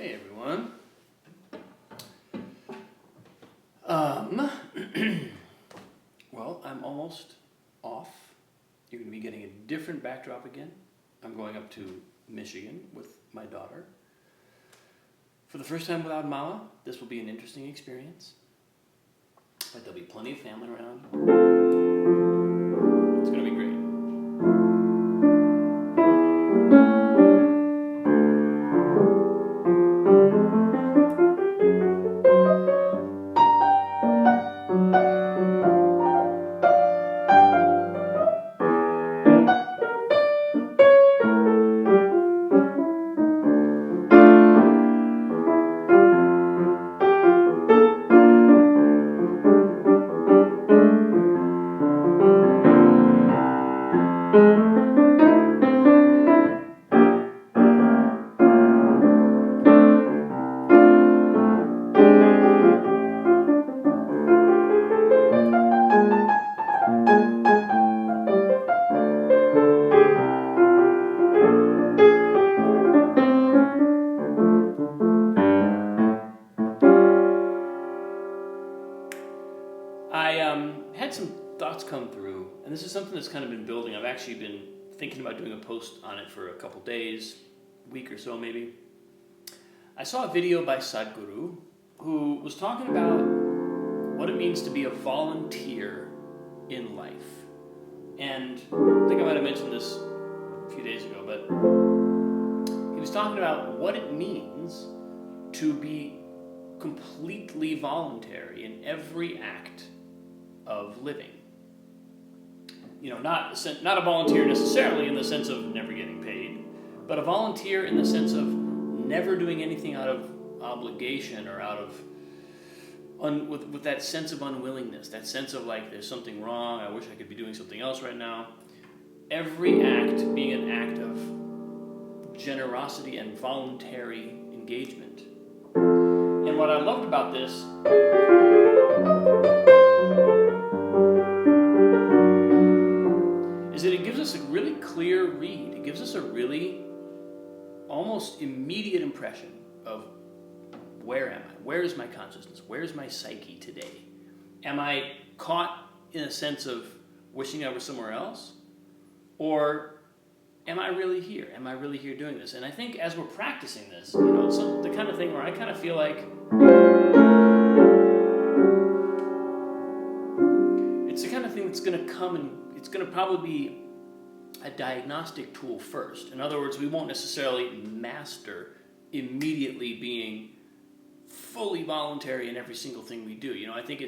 Hey everyone. Um, well, I'm almost off. You're going to be getting a different backdrop again. I'm going up to Michigan with my daughter. For the first time without Mama, this will be an interesting experience. But there'll be plenty of family around. It's going to be great. Had some thoughts come through, and this is something that's kind of been building. I've actually been thinking about doing a post on it for a couple days, week or so maybe. I saw a video by Sadguru who was talking about what it means to be a volunteer in life. And I think I might have mentioned this a few days ago, but he was talking about what it means to be completely voluntary in every act of living. You know, not a volunteer necessarily in the sense of never getting paid, but a volunteer in the sense of never doing anything out of obligation or out of with that sense of unwillingness, that sense of like there's something wrong, I wish I could be doing something else right now. Every act being an act of generosity and voluntary engagement. And what I loved about this is that it gives us a really clear read. It gives us a really almost immediate impression of where am I? Where is my consciousness? Where is my psyche today? Am I caught in a sense of wishing I were somewhere else? Or am I really here? Am I really here doing this? And I think as we're practicing this, you know, it's the kind of thing where I kind of feel like it's the kind of thing that's going to come and it's going to probably be a diagnostic tool first. In other words, we won't necessarily master immediately being fully voluntary in every single thing we do. You know, I think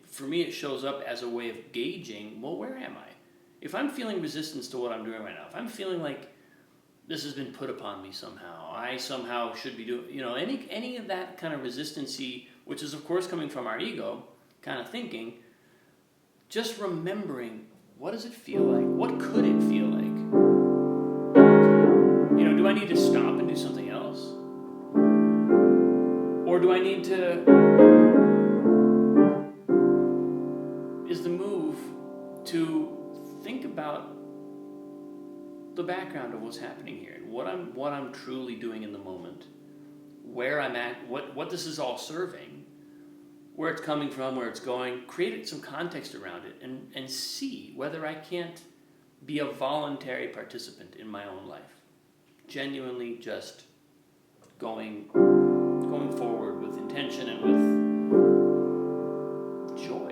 for me it shows up as a way of gauging, well, where am I? If I'm feeling resistance to what I'm doing right now, if I'm feeling like this has been put upon me somehow, I somehow should be doing, you know, any of that kind of resistancy, which is of course coming from our ego kind of thinking, just remembering, what does it feel like? What could it feel like? You know, do I need to stop and do something else? Or do I need to... Is the move to think about the background of what's happening here, and what I'm truly doing in the moment, where I'm at, what this is all serving, where it's coming from, where it's going, create some context around it, and see whether I can't be a voluntary participant in my own life. Genuinely just going forward with intention and with joy.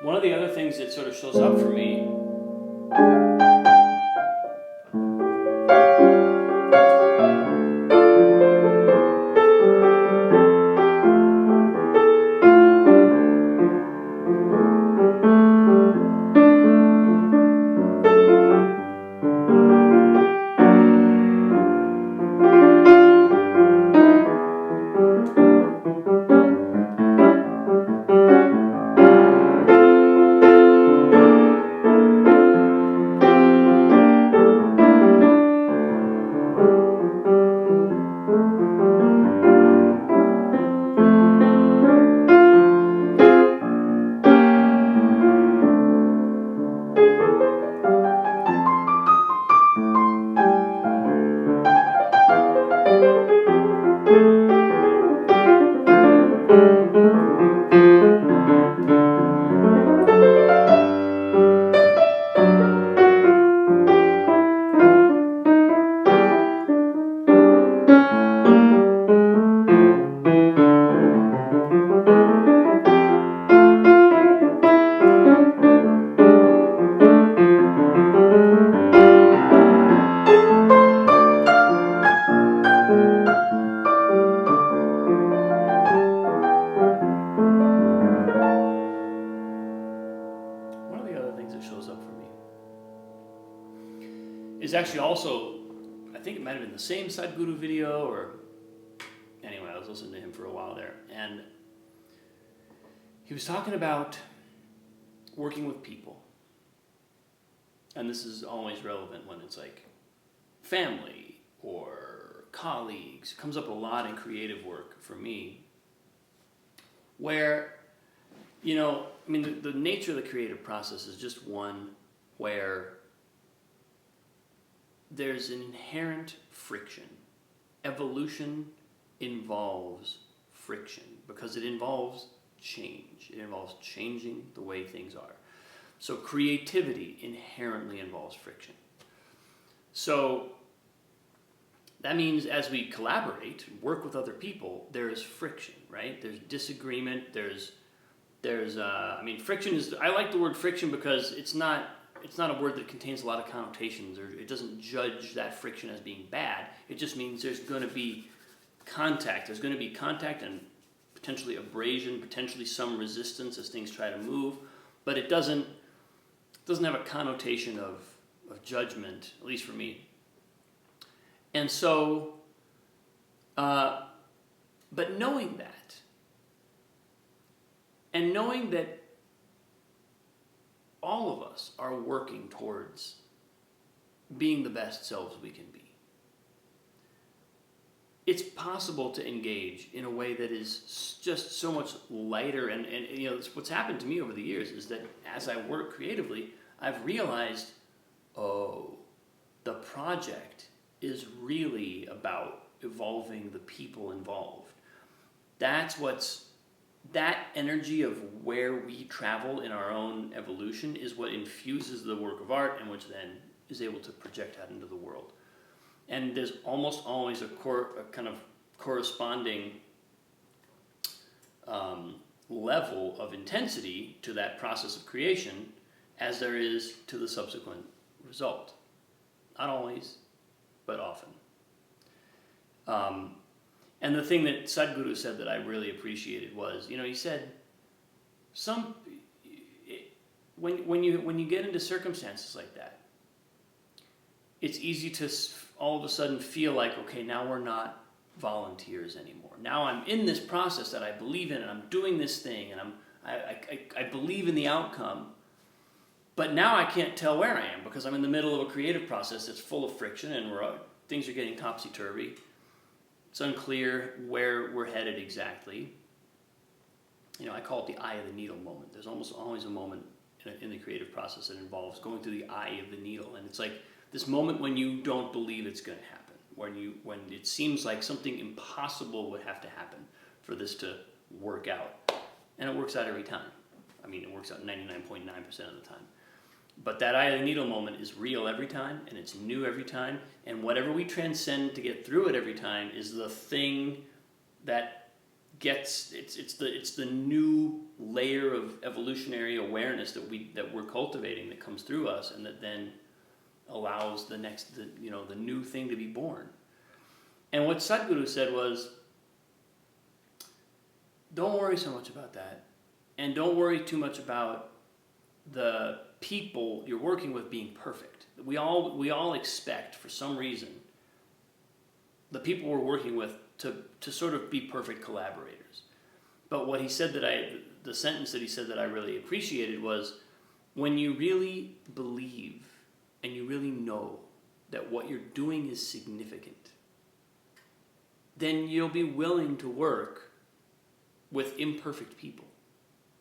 One of the other things that sort of shows up for me shows up for me. It's actually also, I think it might have been the same Sadguru video, or anyway, I was listening to him for a while there, and he was talking about working with people. And this is always relevant when it's like family or colleagues. It comes up a lot in creative work for me, where, you know, I mean, the nature of the creative process is just one where there's an inherent friction. Evolution involves friction because it involves change. It involves changing the way things are. So creativity inherently involves friction. So that means as we collaborate, work with other people, there is friction, right? There's disagreement. There's I mean, friction is. I like the word friction because it's not a word that contains a lot of connotations, or it doesn't judge that friction as being bad. It just means there's going to be contact. There's going to be contact and potentially abrasion, potentially some resistance as things try to move, but it doesn't have a connotation of judgment, at least for me. And so, but knowing that, and knowing that all of us are working towards being the best selves we can be, it's possible to engage in a way that is just so much lighter. And you know, what's happened to me over the years is that as I work creatively, I've realized, oh, the project is really about evolving the people involved. That energy of where we travel in our own evolution is what infuses the work of art, and which then is able to project out into the world. And there's almost always a kind of corresponding level of intensity to that process of creation as there is to the subsequent result. Not always, but often. And the thing that Sadguru said that I really appreciated was, you know, he said, when you get into circumstances like that, it's easy to all of a sudden feel like, okay, now we're not volunteers anymore. Now I'm in this process that I believe in, and I'm doing this thing, and I believe in the outcome. But now I can't tell where I am because I'm in the middle of a creative process that's full of friction, and things are getting topsy-turvy. It's unclear where we're headed exactly. You know, I call it the eye of the needle moment. There's almost always a moment in the creative process that involves going through the eye of the needle, and it's like this moment when you don't believe it's going to happen, when it seems like something impossible would have to happen for this to work out, and it works out every time. I mean, it works out 99.9% of the time. But that eye of the needle moment is real every time, and it's new every time, and whatever we transcend to get through it every time is the thing that gets it's the new layer of evolutionary awareness that we're cultivating that comes through us, and that then allows the new thing to be born. And what Sadguru said was, don't worry so much about that, and don't worry too much about the people you're working with being perfect. We all expect, for some reason, the people we're working with to sort of be perfect collaborators. But what he said the sentence that he said that I really appreciated was, when you really believe and you really know that what you're doing is significant, then you'll be willing to work with imperfect people.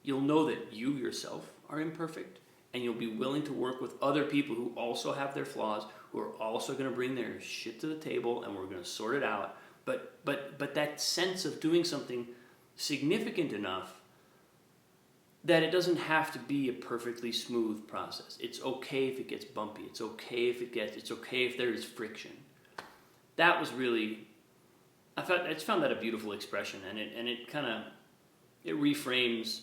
You'll know that you yourself are imperfect, and you'll be willing to work with other people who also have their flaws, who are also going to bring their shit to the table, and we're going to sort it out. But that sense of doing something significant enough that it doesn't have to be a perfectly smooth process. It's okay if it gets bumpy. It's okay if there is friction. That was really, I just found that a beautiful expression, and it kind of, it reframes.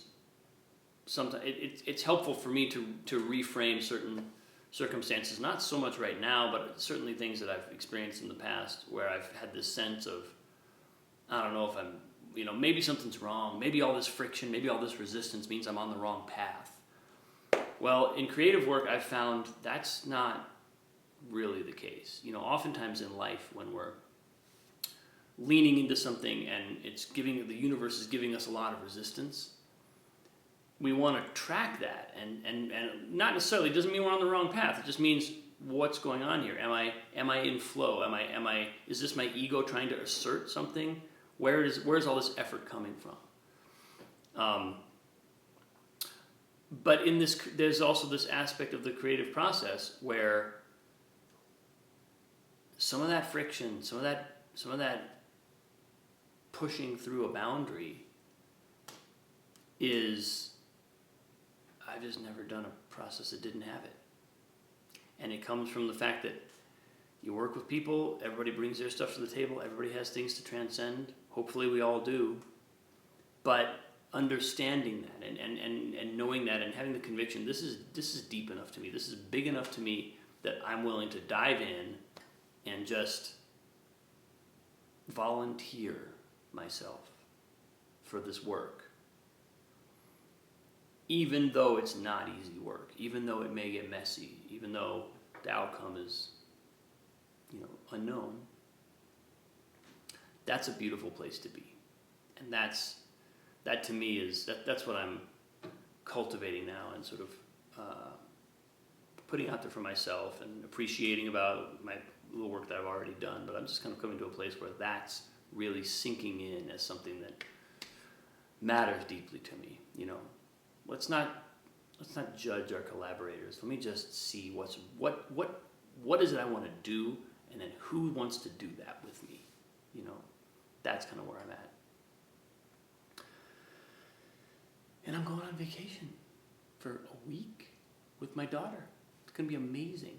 Sometimes it's helpful for me to reframe certain circumstances, not so much right now, but certainly things that I've experienced in the past where I've had this sense of, I don't know if I'm, maybe something's wrong, maybe all this friction, maybe all this resistance means I'm on the wrong path. Well, in creative work, I've found that's not really the case. You know, oftentimes in life, when we're leaning into something and the universe is giving us a lot of resistance, we want to track that, and not necessarily, it doesn't mean we're on the wrong path. It just means, what's going on here? Am I in flow? Is this my ego trying to assert something? Where's all this effort coming from? But there's also this aspect of the creative process where some of that friction, some of that pushing through a boundary is, I've just never done a process that didn't have it. And it comes from the fact that you work with people, everybody brings their stuff to the table, everybody has things to transcend. Hopefully we all do. But understanding that and knowing that and having the conviction, this is deep enough to me, this is big enough to me that I'm willing to dive in and just volunteer myself for this work. Even though it's not easy work, even though it may get messy, even though the outcome is, unknown, that's a beautiful place to be. And that to me that's what I'm cultivating now, and sort of putting out there for myself and appreciating about my little work that I've already done. But I'm just kind of coming to a place where that's really sinking in as something that matters deeply to me. Let's not judge our collaborators. Let me just see what is it I want to do, and then who wants to do that with me. That's kind of where I'm at. And I'm going on vacation for a week with my daughter. It's going to be amazing.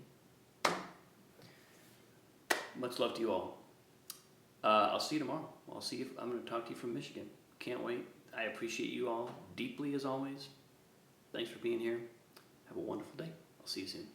Much love to you all. I'll see you tomorrow. I'm going to talk to you from Michigan. Can't wait. I appreciate you all deeply as always. Thanks for being here. Have a wonderful day. I'll see you soon.